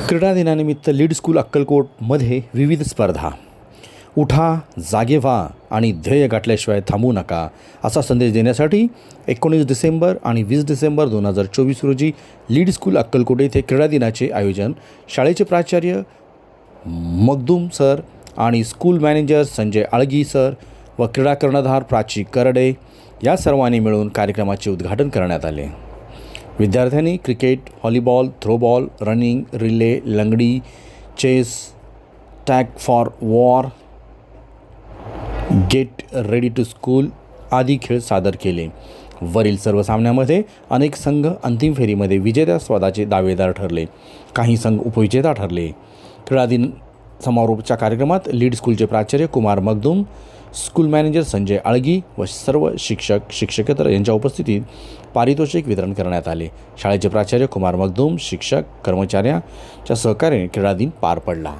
क्रीडा दिनानिमित्त lead school अक्कलकोटमध्ये विविध स्पर्धा. उठा, जागे व्हा आणि ध्येय गाठल्याशिवाय थांबू नका असा संदेश देण्यासाठी 19 डिसेंबर आणि 20 डिसेंबर 2024 रोजी लीड स्कूल अक्कलकोट येथे क्रीडा दिनाचे आयोजन शाळेचे प्राचार्य मगदूम सर आणि school manager Sanjay Algi sir व क्रीडा कर्णधार प्राची करडे या सर्वांनी मिळून कार्यक्रमाचे उद्घाटन करण्यात आले. विद्यार्थ्यांनी cricket, volleyball, throwball, running, relay, लंगडी, chess, tug of war, get ready to school आदी खेळ सादर केले. वरील सर्व सामन्यामध्ये अनेक संघ अंतिम फेरीमध्ये विजेतेपदाचे दावेदार ठरले. काही संघ उपविजेता ठरले. क्रीडा दिन समारोपच्या कार्यक्रमात लीड स्कूलचे प्राचार्य कुमार मगदूम, स्कूल मॅनेजर संजय आळगी व सर्व शिक्षक शिक्षकेतर यांच्या उपस्थितीत पारितोषिक वितरण करण्यात आले. शाळेचे प्राचार्य कुमार मगदूम, शिक्षक कर्मचाऱ्यांच्या सहकार्याने क्रीडा दिन पार पडला.